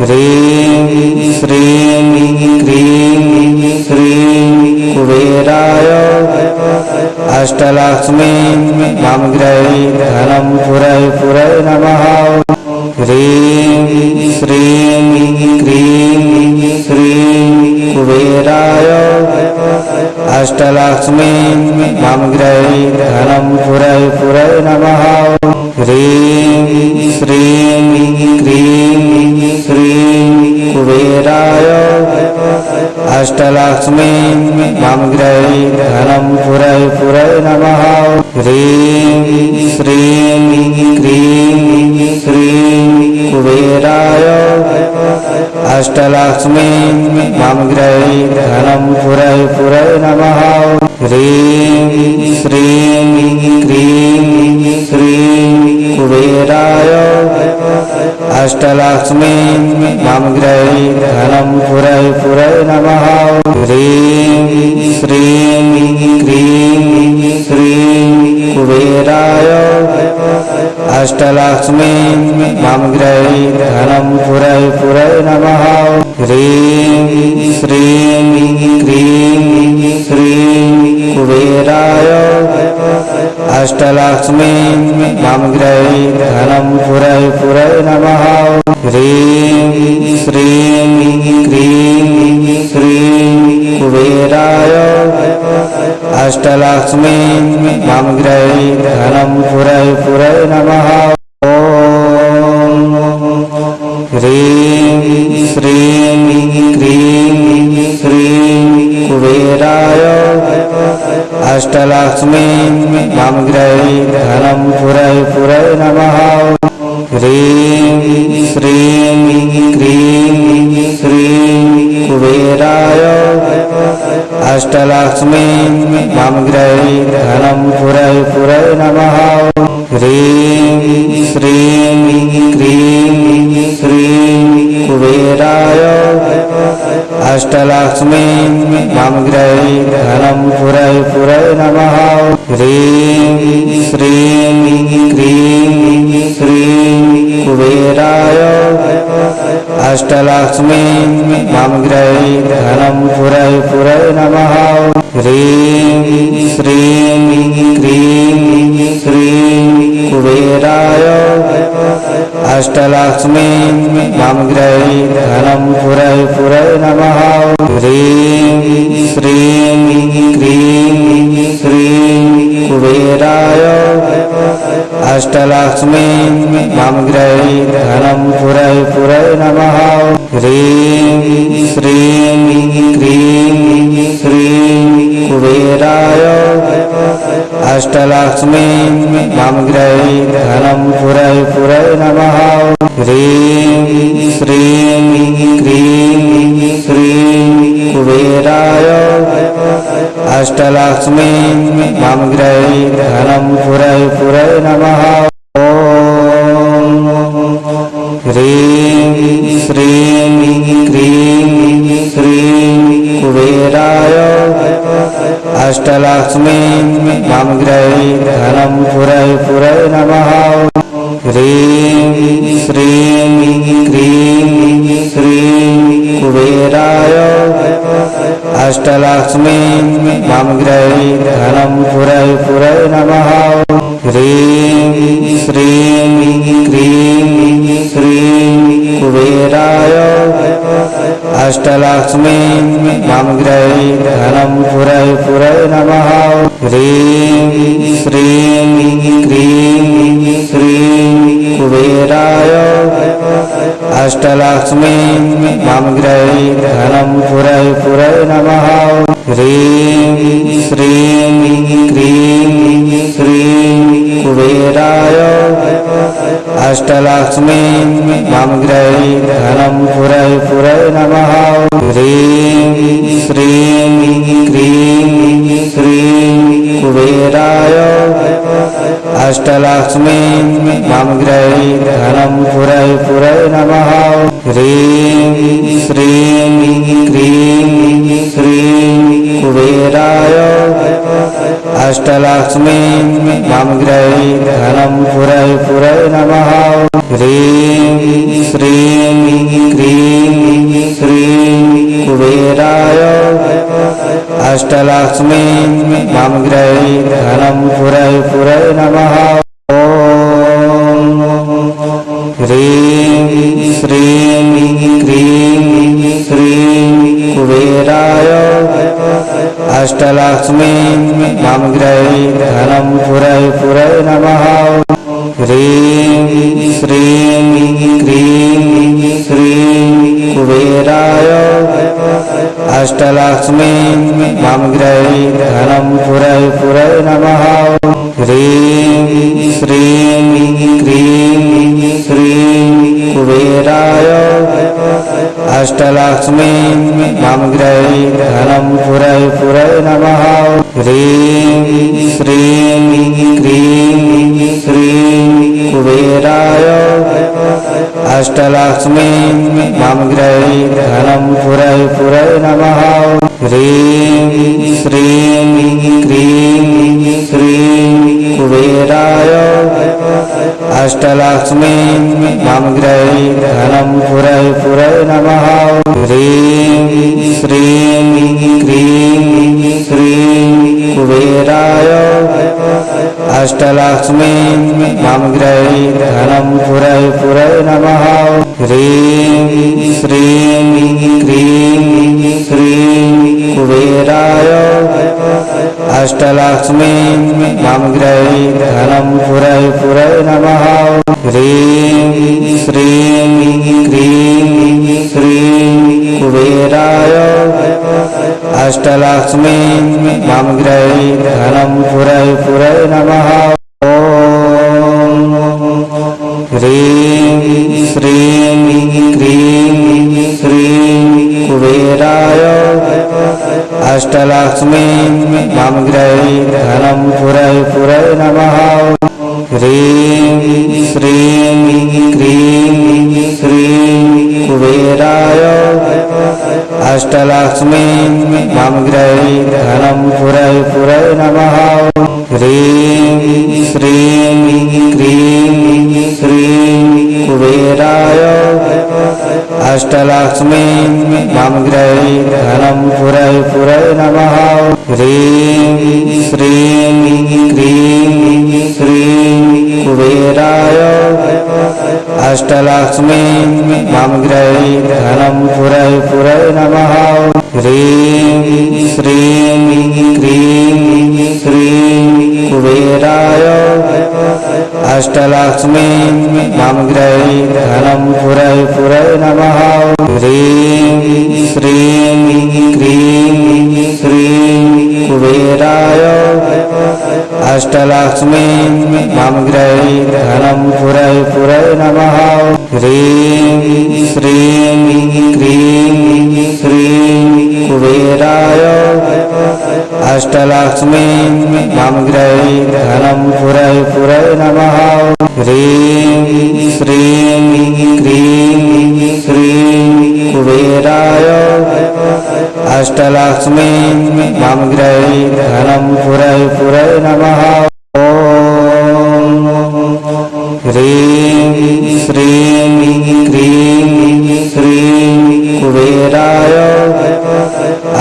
ह्रीं श्रीं क्रीं श्रीं कुबेराय अष्टलक्ष्मीं नमग्रहे धनं पुरै नमः। ह्रीं श्रीं क्रीं श्रीं कुबेराय अष्टलक्ष्मीं नमग्रहे धनं पुरै नमः। ह्रीं श्रीं क्रीं श्रीं कुबेराय अष्टलक्ष्मीं नमग्रहे धनं पुरै नमः। ह्रीं श्रीं क्रीं श्रीं कुबेराय अष्टलक्ष्मीं नमग्रहे धनं पुरै नमः। ह्रीं श्रीं क्रीं श्रीं कुबेराय अष्टलक्ष्मीं नमग्रहे धनं पुरै नमः। ह्रीं श्रीं क्रीं श्रीं कुबेराय अष्टलक्ष्मीं नमग्रहे धनं पुरै नमः। ह्रीं श्रीं क्रीं श्रीं कुबेराय अष्टलक्ष्मीं नमग्रहे धनं पुरै नमः। ह्रीं श्रीं क्रीं श्रीं कुबेराय अष्टलक्ष्मीं नमग्रहे धनं पुरै नमः। ह्रीं श्रीं क्रीं श्रीं कुबेराय अष्टलक्ष्मीं नमग्रहे धनं पुरै नमः। ह्रीं श्रीं क्रीं श्रीं कुबेराय अष्टलक्ष्मीं नमग्रहे धनं पुरै नमः। ह्रीं श्रीं क्रीं श्रीं कुबेराय अष्टलक्ष्मीं नमग्रहे धनं पुरै नमः। ह्रीं श्रीं क्रीं श्रीं कुबेराय अष्टलक्ष्मीं नमग्रहे धनं पुरै नमः। ह्रीं श्रीं क्रीं श्रीं कुबेराय अष्टलक्ष्मीं नमग्रहे धनं पुरै नमः। ह्रीं श्रीं क्रीं श्रीं कुबेराय अष्टलक्ष्मीं नमग्रहे धनं पुरै नमः। ह्रीं श्रीं क्रीं श्रीं कुबेराय अष्टलक्ष्मीं नमग्रहे धनं पुरै नमः। ह्रीं श्रीं क्रीं श्रीं कुबेराय अष्टलक्ष्मीं नमग्रहे धनं पुरै नमः। ह्रीं श्रीं क्रीं श्रीं कुबेराय अष्टलक्ष्मीं नमग्रहे धनं पुरै नमः। ह्रीं श्रीं क्रीं श्रीं कुबेराय अष्टलक्ष्मीं नमग्रहे धनं पुरै नमः। ह्रीं श्रीं क्रीं श्रीं कुबेराय अष्टलक्ष्मीं नमग्रहे धनं पुरै नमः। ह्रीं श्रीं क्रीं श्रीं कुबेराय अष्टलक्ष्मीं नमग्रहे धनं पुरै नमः। ह्रीं श्रीं क्रीं श्रीं कुबेराय अष्टलक्ष्मीं नमग्रहे धनं पुरै नमः। ह्रीं श्रीं क्रीं श्रीं कुबेराय अष्टलक्ष्मीं नमग्रहे धनं पुरै नमः। ह्रीं श्रीं क्रीं श्रीं कुबेराय अष्टलक्ष्मीं नमग्रहे धनं पुरै नमः। ह्रीं श्रीं क्रीं अष्टलक्ष्मी ममग्रहे धनं पुरै पुरै नमः। ह्रीं श्रीं क्रीं श्रीं कुबेराय अष्टलक्ष्मी ममग्रहे धनं पुरै पुरै नमः। ह्रीं श्रीं क्रीं श्रीं कुबेराय अष्टलक्ष्मी ममग्रहे धनं पुरै पुरै नमः। ह्रीं श्रीं क्रीं श्रीं कुबेराय अष्टलक्ष्मी ममग्रहे धनं पुरै पुरै नमः। ह्रीं श्रीं क्रीं श्रीं कुबेराय अष्टलक्ष्मी ममग्रहे धनं पुरै पुरै नमः। ह्रीं श्रीं क्रीं श्रीं कुबेराय अष्टलक्ष्मी ममग्रहे धनं पुरै पुरै नमः। ह्रीं श्रीं क्रीं श्रीं कुबेराय अष्टलक्ष्मी ममग्रहे धनं पुरै पुरै नमः। ह्रीं श्रीं क्रीं श्रीं कुबेराय अष्टलक्ष्मी ममग्रहे धनं पुरै पुरै नमः। ह्रीं श्रीं क्रीं श्रीं कुबेराय अष्टलक्ष्मी ममग्रहे धनं पुरै पुरै नमः। ह्रीं श्रीं क्रीं श्रीं कुबेराय अष्टलक्ष्मी ममग्रहे धनं पुरै पुरै नमः। ह्रीं श्रीं क्रीं श्रीं कुबेराय अष्टलक्ष्मी ममग्रहे धनं पुरै पुरै नमः। ह्रीं श्रीं क्रीं श्रीं कुबेराय अष्टलक्ष्मी ममग्रहे धनं पुरै पुरै नमः। ह्रीं श्रीं क्रीं श्रीं कुबेराय अष्टलक्ष्मी ममग्रहे धनं पुरै पुरै नमः। ह्रीं श्रीं क्रीं श्रीं कुबेराय अष्टलक्ष्मी ममग्रहे धनं पुरै पुरै नमः। ह्रीं श्रीं क्रीं श्रीं कुबेराय अष्टलक्ष्मी ममग्रहे धनं पुरै पुरै नमः। ह्रीं श्रीं क्रीं श्रीं कुबेराय अष्टलक्ष्मी ममग्रहे धनं पुरै पुरै नमः। ह्रीं श्रीं क्रीं श्रीं कुबेराय अष्टलक्ष्मी ममग्रहे धनं पुरै पुरै नमः। ह्रीं श्रीं क्रीं श्रीं कुबेराय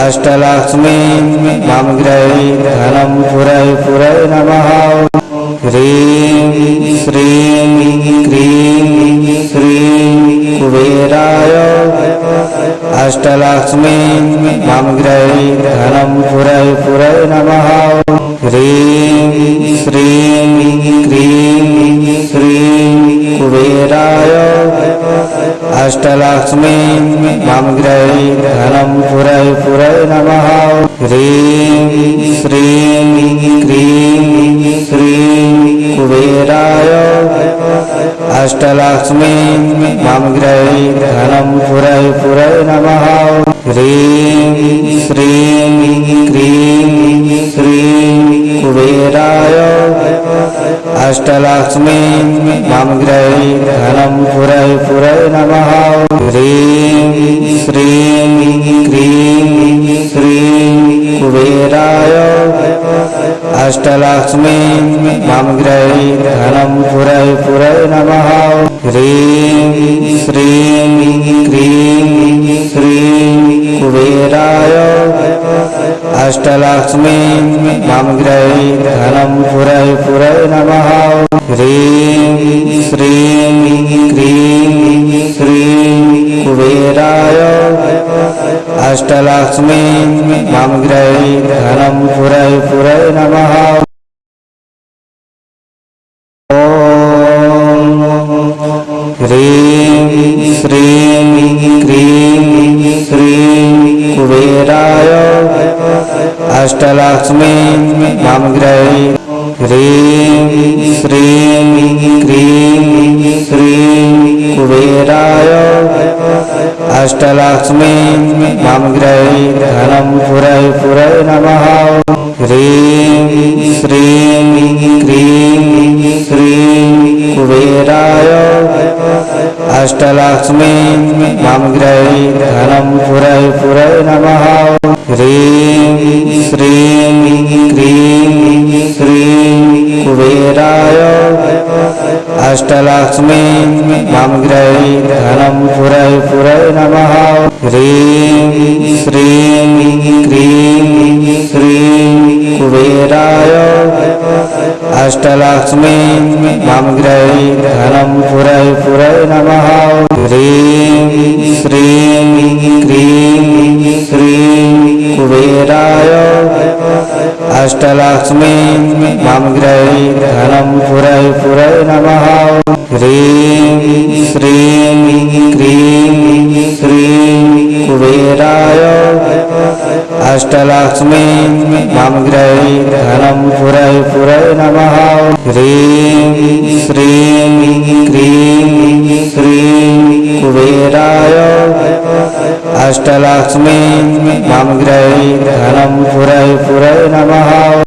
अष्टलक्ष्मी ममग्रहे धनं पुरै पुरै नमः। ह्रीं श्रीं क्रीं श्रीं कुबेराय अष्टलक्ष्मी ममग्रहे धनं पुरै पुरै नमः। ह्रीं श्रीं क्रीं श्रीं कुबेराय अष्टलक्ष्मी ममग्रहे धनं पुरै पुरै नमः। ह्रीं श्रीं क्रीं श्रीं कुबेराय अष्टलक्ष्मी ममग्रहे धनं पुरै पुरै नमः। ह्रीं श्रीं क्रीं श्रीं कुबेराय अष्टलक्ष्मी ममग्रहे धनं पुरै पुरै नमः। ह्रीं श्रीं क्रीं श्रीं कुबेराय अष्टलक्ष्मी ममग्रहे धनं पुरै पुरै नमः। ह्रीं श्रीं क्रीं श्रीं कुबेराय अष्टलक्ष्मी मम गृहे धनं पुरै पुरै नमः ह्रीं श्रीं क्रीं श्रीं कुबेराय अष्टलक्ष्मी मम गृहे धनं पुरै पुरै नमः ह्रीं श्रीं क्रीं श्रीं कुबेराय अष्टलक्ष्मी मम गृहे ह्रीं श्रीं क्रीं श्रीं कुबेराय अष्टलक्ष्मी मम गृहे धनं पुरै पुरै नमः ह्रीं श्रीं क्रीं श्रीं कुबेराय अष्टलक्ष्मी मम गृहे धनं पुरै पुरै नमः ह्रीं श्रीं क्रीं श्रीं कुबेराय अष्टलक्ष्मी मम गृहे धनं पुरै पुरै नमः ह्रीं श्रीं क्रीं श्रीं कुबेराय अष्टलक्ष्मी मम गृहे धनं पुरै पुरै नमः ह्रीं श्रीं क्रीं श्रीं कुबेराय अष्टलक्ष्मी मम गृहे धनं पुरै पुरै नमः ह्रीं श्रीं क्रीं श्रीं कुबेराय अष्टलक्ष्मी मम गृहे धनं पुरै पुरै नमः ह्रीं श्रीं क्रीं श्रीं कुबेराय अष्टलक्ष्मी मम गृहे धनं पुरै पुरै नमः